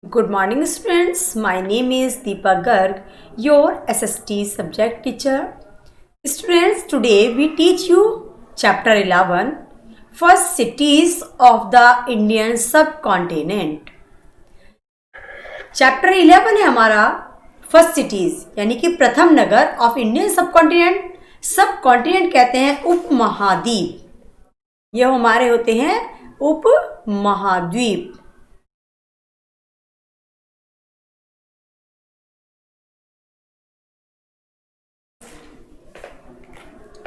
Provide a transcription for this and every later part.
Good morning, students. My name is Deepa Garg, your SST subject teacher. Students, today we teach you Chapter 11, First Cities of the Indian Subcontinent. Chapter 11 है हमारा first cities यानी कि प्रथम नगर of Indian subcontinent. Subcontinent कहते हैं उपमहाद्वीप. ये हमारे होते हैं उपमहाद्वीप.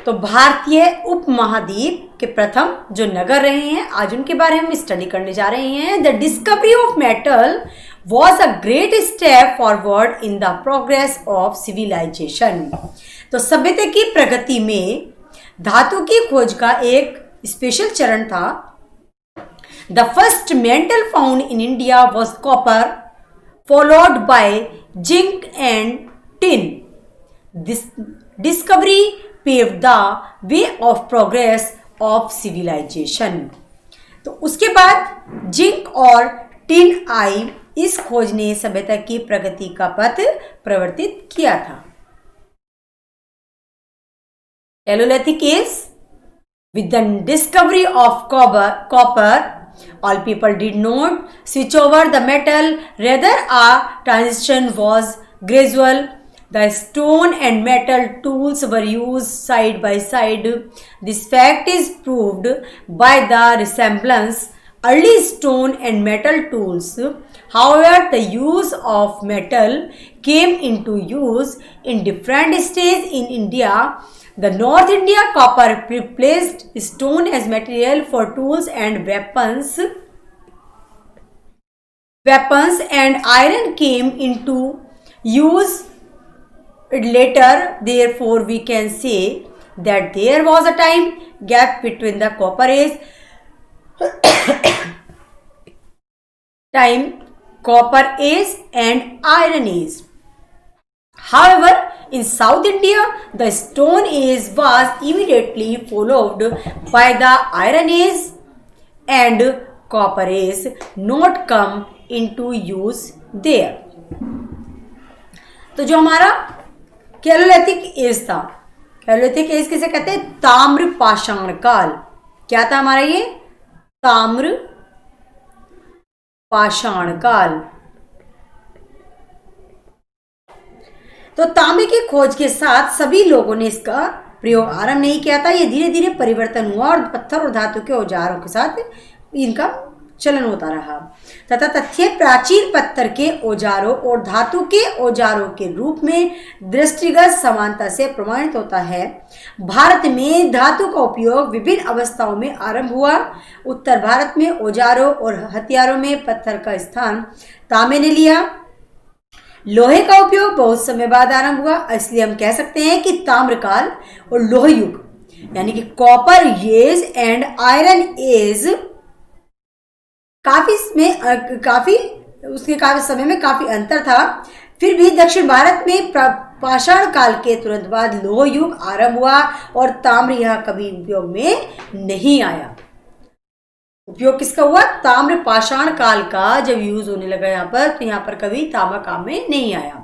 तो भारतीय उपमहाद्वीप के प्रथम जो नगर रहे हैं आज उनके बारे में हम स्टडी करने जा रहे हैं. The discovery of metal was a great step forward in the progress of civilisation. तो सभ्यता की प्रगति में धातु की खोज का एक स्पेशल चरण था. The first metal found in India was copper followed by zinc and tin. This discovery paved the way of progress of civilization. तो उसके बाद जिंक और टिन आई. इस खोज ने सभ्यता की प्रगति का पथ प्रवर्तित किया था. Paleolithic age, with the discovery of copper, all people did not switch over the metal, rather a transition was gradual. The stone and metal tools were used side by side. This fact is proved by the resemblance early stone and metal tools. However, the use of metal came into use in different stages in India. The North India copper replaced stone as material for tools and weapons. And iron came into use later. Therefore, we can say that there was a time gap between the copper age and iron age. However, in South India, the stone age was immediately followed by the iron age and copper age not come into use there. तो जो हमारा कैलोलिथिक as था, कैलोलिथिक as किसे कहते हैं? ताम्र पाषाण काल. क्या था हमारा ये? ताम्र पाषाण काल. तो तांबे की खोज के साथ सभी लोगों ने इसका प्रयोग आरंभ नहीं किया था. ये धीरे धीरे परिवर्तन हुआ और पत्थर और धातु के औजारों के साथ इनका चलन होता रहा तथा तथ्य प्राचीन पत्थर के औजारों और धातु के औजारों के रूप में दृष्टिगत समानता से प्रमाणित होता है. भारत में धातु का उपयोग विभिन्न अवस्थाओं में आरंभ हुआ. उत्तर भारत में औजारों और हथियारों में पत्थर का स्थान तांबे ने लिया. लोहे का उपयोग बहुत समय बाद आरंभ हुआ. इसलिए हम कह सकते हैं कि ताम्रकाल और लोह युग यानी कि copper age and iron age काफी समय में काफी अंतर था. फिर भी दक्षिण भारत में पाषाण काल के तुरंत बाद लोह युग आरंभ हुआ और ताम्र यह कभी उपयोग में नहीं आया. उपयोग किसका हुआ? ताम्र पाषाण काल का जब यूज होने लगा यहाँ पर, तो यहाँ पर कभी तांबा काम में नहीं आया.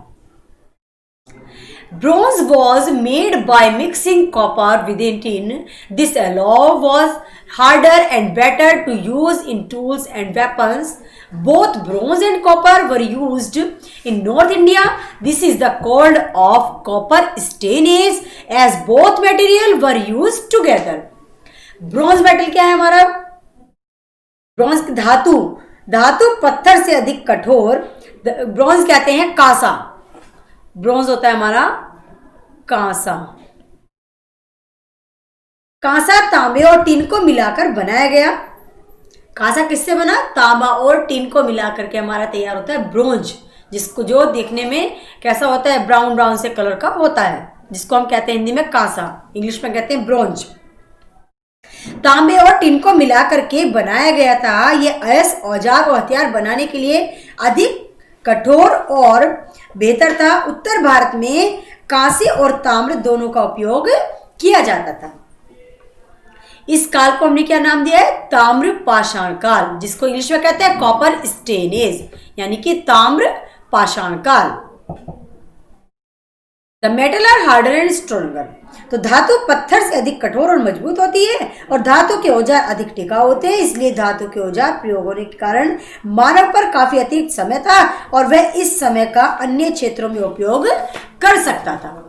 Bronze was made by mixing copper with tin. This alloy was harder and better to use in tools and weapons. Both bronze and copper were used in North India. This is the called of copper stainage as both material were used together. Bronze metal क्या है हमारा? Bronze धातु पत्थर से अधिक कठोर. Bronze कहते हैं कांसा. ब्रॉन्ज होता है हमारा कांसा. कांसा तांबे और टिन को मिलाकर बनाया गया. कांसा किससे बना? तांबा और टिन को मिलाकर के हमारा तैयार होता है ब्रोंज, जिसको जो देखने में कैसा होता है? ब्राउन ब्राउन से कलर का होता है, जिसको हम कहते हैं हिंदी में कांसा, इंग्लिश में कहते हैं ब्रोंज. तांबे और टिन को मिलाकर के बनाया गया था. यह अयस्क औजार और हथियार बनाने के लिए अधिक कठोर और बेहतर था. उत्तर भारत में कांसे और ताम्र दोनों का उपयोग किया जाता था. इस काल को हमने क्या नाम दिया है? ताम्र पाषाण काल, जिसको इंग्लिश में कहते हैं कॉपर स्टेन एज, यानी कि ताम्र पाषाण काल। The metal are harder and stronger, तो धातु पत्थर से अधिक कठोर और मजबूत होती है और धातु के औजार अधिक टिकाऊ होते हैं, इसलिए धातु के औजार प्रयोग होने के कारण मानव पर काफी अतिरिक्त समय था और वह इस समय का अन्य क्षेत्रों में उपयोग कर सकता था।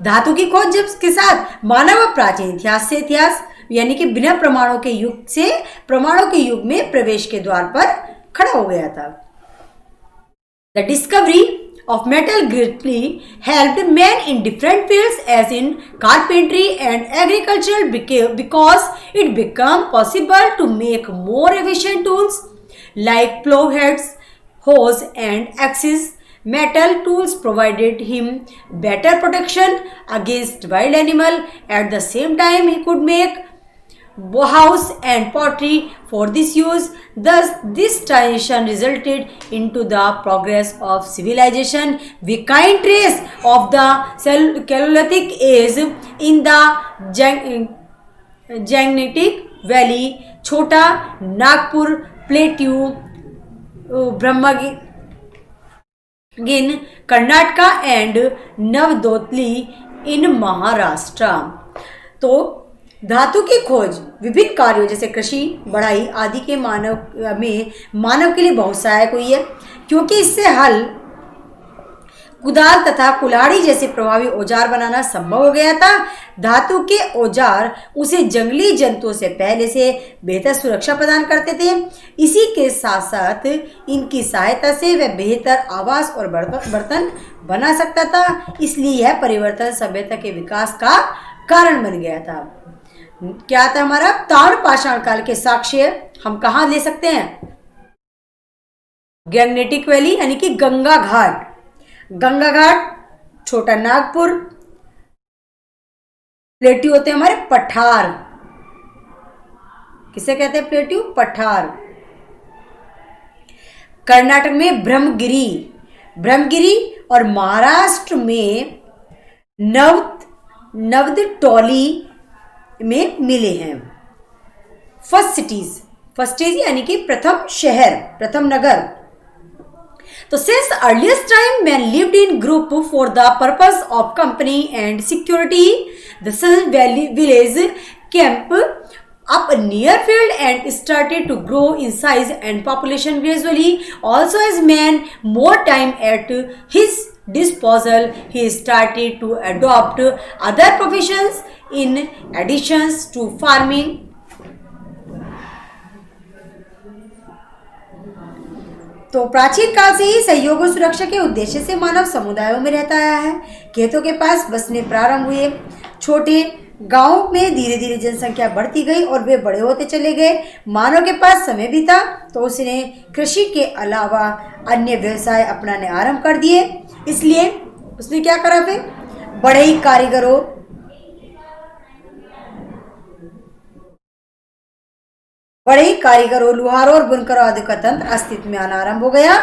धातु की खोज के साथ मानव प्राचीन इतिहास से इतिहास यानी कि बिना प्रमाणों के युग से प्रमाणों के युग में प्रवेश के द्वार पर खड़ा हो गया था। The discovery of metal greatly helped men in different fields as in carpentry and agriculture because it became possible to make more efficient tools like plowheads, hoes and axes. Metal tools provided him better protection against wild animal. At the same time, he could make house and pottery for this use. Thus, this transition resulted into the progress of civilization. We find trace of the Chalcolithic age in the Gangetic Valley, Chota Nagpur Plateau, Brahmagin, Karnataka and Navdotli in Maharashtra. तो धातु की खोज विभिन्न कार्यों जैसे कृषि, बढ़ाई आदि के मानव के लिए बहुत सहायक हुई है, क्योंकि इससे हल, कुदाल तथा कुल्हाड़ी जैसे प्रभावी औजार बनाना संभव हो गया था। धातु के औजार उसे जंगली जंतुओं से पहले से बेहतर सुरक्षा प्रदान करते थे। इसी के साथ साथ इनकी सहायता से वह बेहतर आवास और बर्तन बना सकता था, इसलिए यह परिवर्तन सभ्यता के विकास का कारण बन गया था। क्या था हमारा? ताम्र पाषाण काल के साक्ष्य हम कहाँ ले सकते हैं? गैंगनेटिक वैली यानी कि गंगा घाट, छोटा नागपुर, प्लेट्यू होते हैं हमारे पठार, किसे कहते हैं प्लेट्यू? पठार। कर्नाटक में ब्रह्मगिरी और महाराष्ट्र में नवदटोली में मिले हैं। फर्स्ट सिटीज यानी कि प्रथम शहर, प्रथम नगर। तो since earliest time man lived in group for the purpose of company and security, the village camp up near field and started to grow in size and population gradually. Also, as man more time at his disposal, he started to adopt other professions in addition to farming. तो प्राचीन काल से ही सहयोग और सुरक्षा के उद्देश्य से मानव समुदायों में रहता आया है। खेतों के पास बसने प्रारंभ हुए, छोटे गांव में धीरे धीरे जनसंख्या बढ़ती गई और वे बड़े होते चले गए। मानव के पास समय भी था तो उसने कृषि के अलावा अन्य व्यवसाय अपनाने आरंभ कर दिए। इसलिए उसने क्या करा? फिर बड़े ही कारीगरों, लुहारों और बुनकरों आदि का तंत्र अस्तित्व में आना आरंभ हो गया।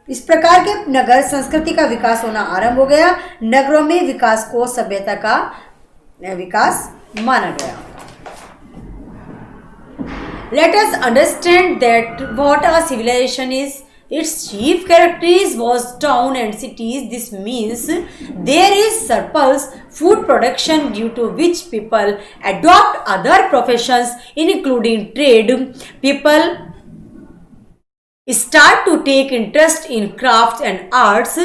इस प्रकार के नगर संस्कृति का विकास होना आरंभ हो गया। नगरों में विकास को सभ्यता का विकास माना गया। Let us understand that what a civilization is. Its chief characteristic was town and cities. This means there is surplus food production due to which people adopt other professions including trade. People start to take interest in crafts and arts.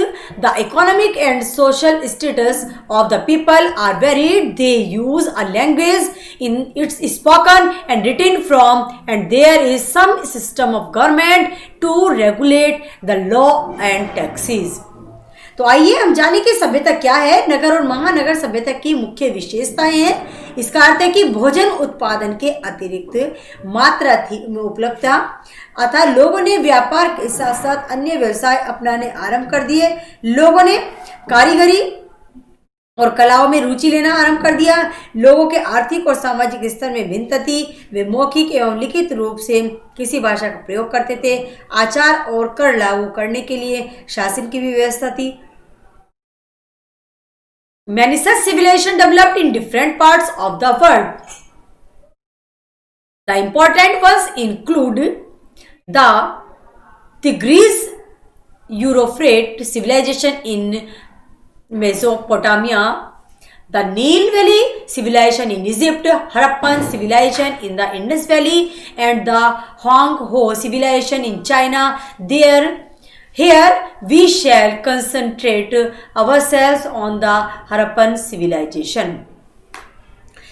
The economic and social status of the people are varied. They use a language in its spoken and written form, and there is some system of government to regulate the law and taxes. तो आइए हम जाने कि सभ्यता क्या है। नगर और महानगर सभ्यता की मुख्य विशेषताएं हैं। इसका अर्थ है कि भोजन उत्पादन के अतिरिक्त मात्रा में उपलब्ध था, अतः लोगों ने व्यापार के साथ साथ अन्य व्यवसाय अपनाने आरंभ कर दिए। लोगों ने कारीगरी और कलाओं में रुचि लेना आरंभ कर दिया। लोगों के आर्थिक और सामाजिक स्तर में भिन्नता थी। वे मौखिक एवं लिखित रूप से किसी भाषा का प्रयोग करते थे। आचार और कर लागू करने के लिए शासन की भी व्यवस्था थी। Many such civilizations developed in different parts of the world. The important ones include the Tigris Euphrates civilization in Mesopotamia, the Nile Valley civilization in Egypt, Harappan civilization in the Indus Valley, and the Hong Ho civilization in China. Here we shall concentrate ourselves on the Harappan civilization.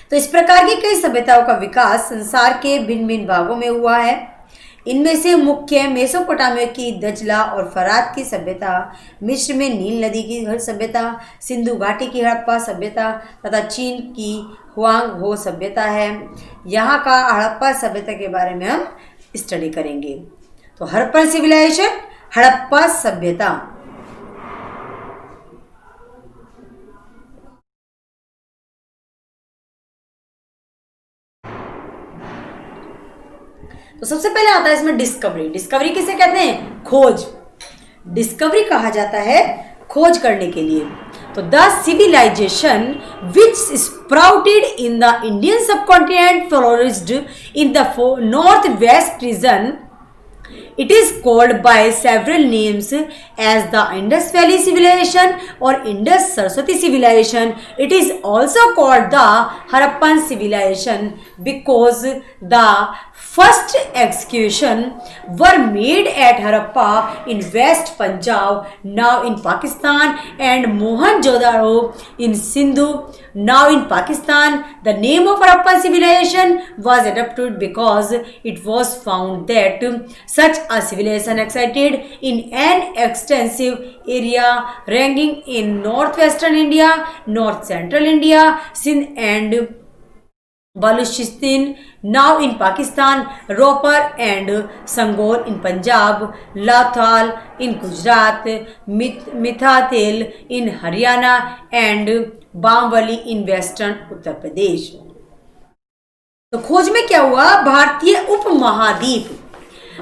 तो इस प्रकार की कई सभ्यताओं का विकास संसार के भिन्न भिन्न भागों में हुआ है। इनमें से मुख्य मेसोपोटामिया की दजला और फरात की सभ्यता, मिस्र में नील नदी की सभ्यता, सिंधु घाटी की हड़प्पा सभ्यता तथा चीन की हुआंग हो सभ्यता है। यहाँ का हड़प्पा सभ्यता के बारे में हम स्टडी करेंगे। तो हड़प्पन सिविलाइजेशन, हड़प्पा सभ्यता। तो सबसे पहले आता है इसमें डिस्कवरी। डिस्कवरी किसे कहते हैं? खोज। डिस्कवरी कहा जाता है खोज करने के लिए। तो the civilisation which sprouted in the Indian subcontinent flourished in the north west region. It is called by several names as the Indus Valley Civilization or Indus Saraswati Civilization. It is also called the Harappan Civilization because the first excavation were made at Harappa in West Punjab, now in Pakistan, and Mohenjo-daro in Sindhu, now in Pakistan. The name of Harappan Civilization was adopted because it was found that such a civilization existed in an extensive area ranging in northwestern India, north central India, Sindh and Baluchistan, now in Pakistan, Ropar and Sangor in Punjab, Lathal in Gujarat, Mithatil in Haryana and Bamwali in western Uttar Pradesh. तो खोज में क्या हुआ? भारतीय उपमहाद्वीप,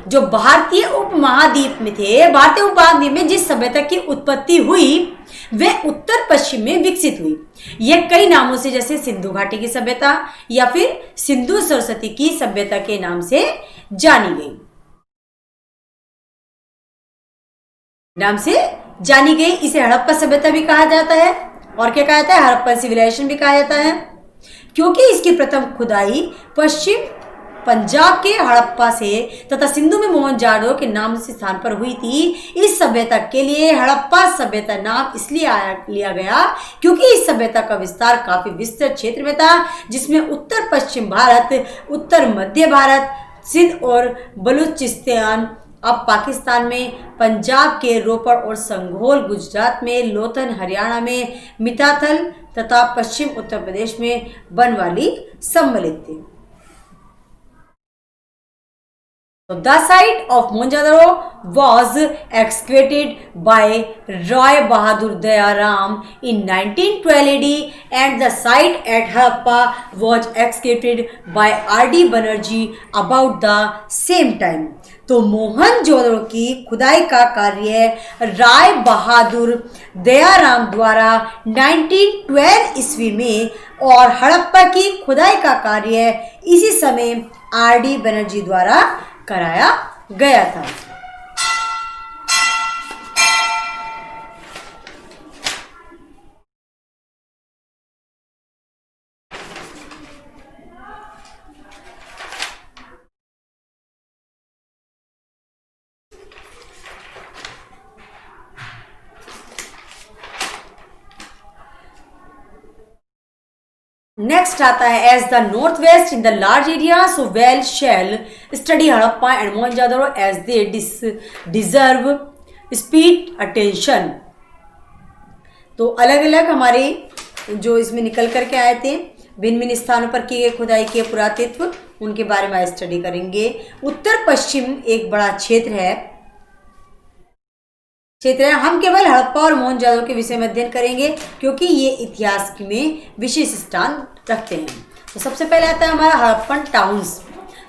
जो भारतीय उपमहाद्वीप में थे, भारतीय उपमहाद्वीप में जिस सभ्यता की उत्पत्ति हुई वह उत्तर पश्चिम में विकसित हुई। यह कई नामों से, जैसे सिंधु घाटी की सभ्यता या फिर सिंधु सरस्वती की सभ्यता के नाम से जानी गई। इसे हड़प्पा सभ्यता भी कहा जाता है। और क्या कहा जाता है? हड़प्पा सिविलाइजेशन भी कहा जाता है, क्योंकि इसकी प्रथम खुदाई पश्चिम पंजाब के हड़प्पा से तथा सिंधु में मोहनजोदड़ो के नाम से स्थान पर हुई थी। इस सभ्यता के लिए हड़प्पा सभ्यता नाम इसलिए लिया गया क्योंकि इस सभ्यता का विस्तार काफी विस्तृत क्षेत्र में था, जिसमें उत्तर पश्चिम भारत, उत्तर मध्य भारत, सिंध और बलूचिस्तान अब पाकिस्तान में, पंजाब के रोपड़ और संघोल गुजरात में, लोथन हरियाणा में, मिताथल तथा पश्चिम उत्तर प्रदेश में बनवाली सम्मिलित थे। The site of Mohenjo-daro was excavated by Rai Bahadur Dayaram in 1912 AD and the site at Harappa was excavated by R.D. Banerjee about the same time. तो मोहनजोदड़ो की खुदाई का कार्य राय बहादुर दयाराम द्वारा 1912 ईस्वी में और हड़प्पा की खुदाई का कार्य इसी समय R.D. बनर्जी द्वारा कराया गया था। नेक्स्ट आता है as the north west in the large area so we'll shall study Harappa and Mohenjodaro as they deserve speed attention. तो अलग अलग हमारे जो इसमें निकल करके आए थे भिन्न भिन्न स्थानों पर किए गए खुदाई के पुरातत्व, उनके बारे में स्टडी करेंगे। उत्तर पश्चिम एक बड़ा क्षेत्र है। हम केवल हड़प्पा और मोहनजोदड़ो के विषय में अध्ययन करेंगे क्योंकि ये इतिहास में विशेष स्थान रखते हैं। तो सबसे पहले आता है हमारा हड़प्पन टाउन्स।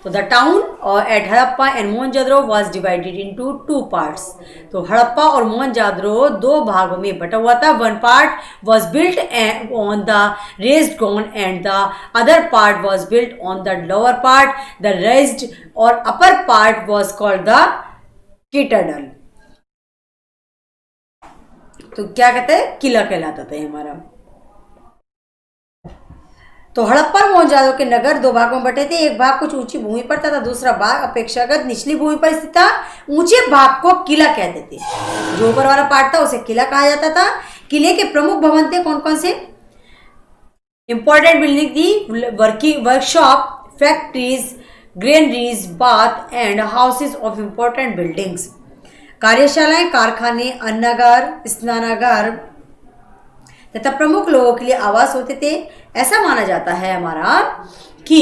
तो the town eight Harappa and Mohenjodaro was divided into 2 parts. तो हड़प्पा और मोहनजोदड़ो 2 भागों में बटा हुआ था। One part was built on the raised ground and the other part was built on the lower part. The raised और upper part was called the citadel. तो क्या कहते हैं, किला कहलाता था हमारा। तो हड़प्पा और मोहनजोदड़ो के नगर 2 भागों में बटे थे। एक भाग कुछ ऊंची भूमि पर था तथा दूसरा भाग अपेक्षाकृत निचली भूमि पर स्थित था। ऊंचे भाग को किला कहते थे, जो ऊपर वाला पार्ट था उसे किला कहा जाता था। किले के प्रमुख भवन थे कौन कौन से? इंपॉर्टेंट बिल्डिंग थी, workshop, factories, granaries, bath and houses of important buildings. कार्यशालाएं, कारखाने, अन्नागार, स्नानागार तथा प्रमुख लोगों के लिए आवास होते थे। ऐसा माना जाता है हमारा कि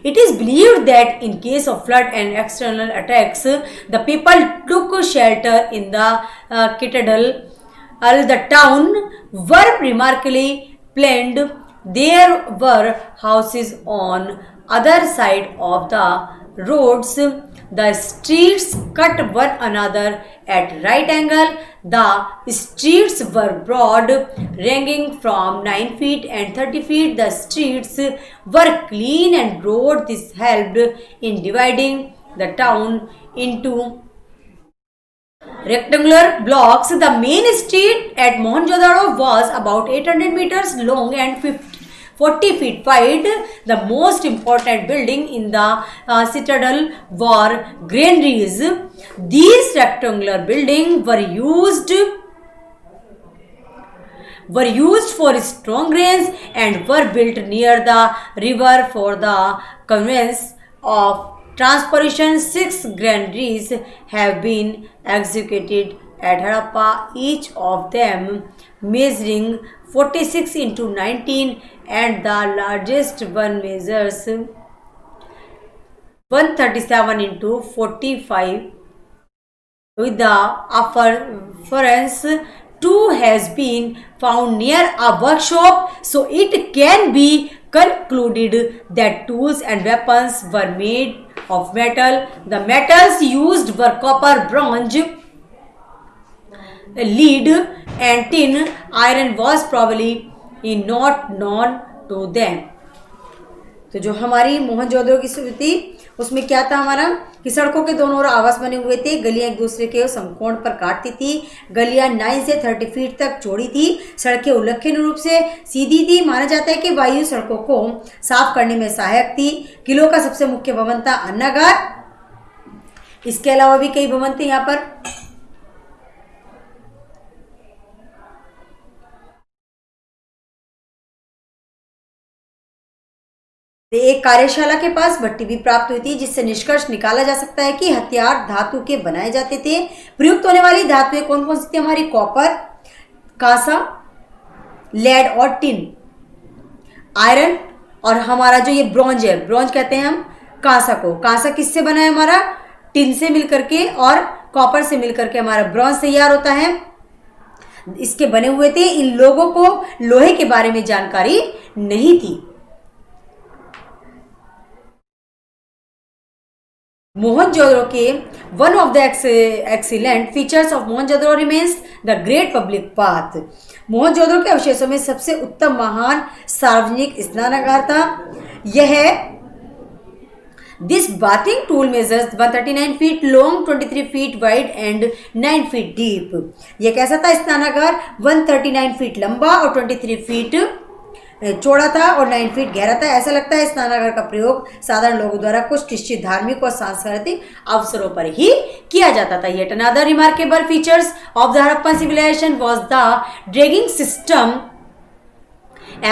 it is believed that in case of flood and external attacks the people took shelter in the citadel. The town were remarkably planned. There were houses on other side of the roads. The streets cut one another at right angle. The streets were broad, ranging from 9 feet and 30 feet. The streets were clean and broad. This helped in dividing the town into rectangular blocks. The main street at Mohenjo-daro was about 800 meters long and 40 feet wide. The most important building in the citadel were granaries. These rectangular buildings were used for strong grains and were built near the river for the conveyance of transportation. 6 granaries have been executed at Harappa, each of them measuring 46 into 19, and the largest one measures 137 into 45. With the upper furnace 2 has been found near a workshop, so it can be concluded that tools and weapons were made of metal. The metals used were copper, bronze, lead and tin. Iron was probably not known to them. तो जो हमारी मोहनजोदड़ो की स्थिति थी उसमें क्या था हमारा कि सड़कों के दोनों ओर आवास बने हुए थे। गलियां एक दूसरे के समकोण पर काटती थी। गलियां 9 से 30 फीट तक चौड़ी थी। सड़कें उल्लेखनीय रूप से सीधी थी। माना जाता है कि वायु सड़कों को साफ करने में सहायक थी। किलों का सबसे मुख्य भवन था अन्नागार। इसके अलावा भी कई भवन थे यहाँ पर। एक कार्यशाला के पास भट्टी भी प्राप्त हुई थी, जिससे निष्कर्ष निकाला जा सकता है कि हथियार धातु के बनाए जाते थे। प्रयुक्त होने वाली धातुएं कौन कौन सी थी हमारी? कॉपर, कांसा, लेड और टिन। आयरन और हमारा जो ये ब्रॉन्ज है, ब्रॉन्ज कहते हैं हम कांसा को। कांसा किससे बना है हमारा? टिन से मिलकर के और कॉपर से मिलकर के हमारा ब्रॉन्ज तैयार होता है। इसके बने हुए थे। इन लोगों को लोहे के बारे में जानकारी नहीं थी। मोहनजोदड़ो के one of the excellent features of Mohenjodaro remains the great public bath. Mohenjodaro के अवशेषों में सबसे उत्तम महान सार्वजनिक स्नानागार था। यह this bathing tool measures 139 feet long, 23 feet wide and 9 feet deep. यह कैसा था स्नानागार? 139 फीट लंबा और 23 फीट चौड़ा था और 9 फीट गहरा था। ऐसा लगता है स्नानागार का प्रयोग साधारण लोगों द्वारा कुछ निश्चित धार्मिक और सांस्कृतिक अवसरों पर ही किया जाता था। Yet another remarkable features of the Harappan civilization was the dragging system.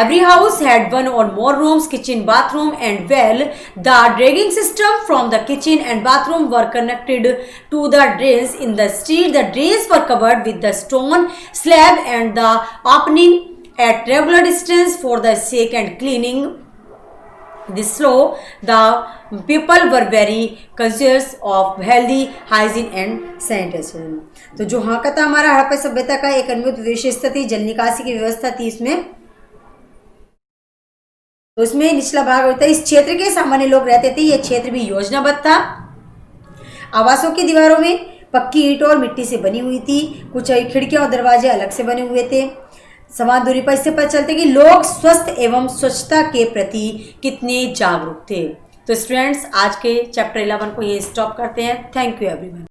Every house had one or more rooms, kitchen, bathroom and well. The dragging system from the kitchen and bathroom were connected to the drains in the street. The drains were covered with the stone slab and the opening at regular distance for the sake and cleaning this slow. The people were very conscious of healthy hygiene and sanitation. तो जो हाँ का था हमारा हड़प्पा सभ्यता का एक अद्भुत विशेषता थी, जल निकासी की व्यवस्था थी इसमें। तो इसमें निचला भाग होता है, इस क्षेत्र के सामान्य लोग रहते थे। यह क्षेत्र भी योजनाबद्ध था। आवासों की दीवारों में पक्की ईंट और मिट्टी से बनी हुई थी। कुछ खिड़कियां और दरवाजे अलग से बने हुए थे। समान दूरी पर इससे पता चलता है कि लोग स्वस्थ एवं स्वच्छता के प्रति कितने जागरूक थे। तो स्टूडेंट्स, आज के चैप्टर 11 को ये स्टॉप करते हैं। Thank you everyone.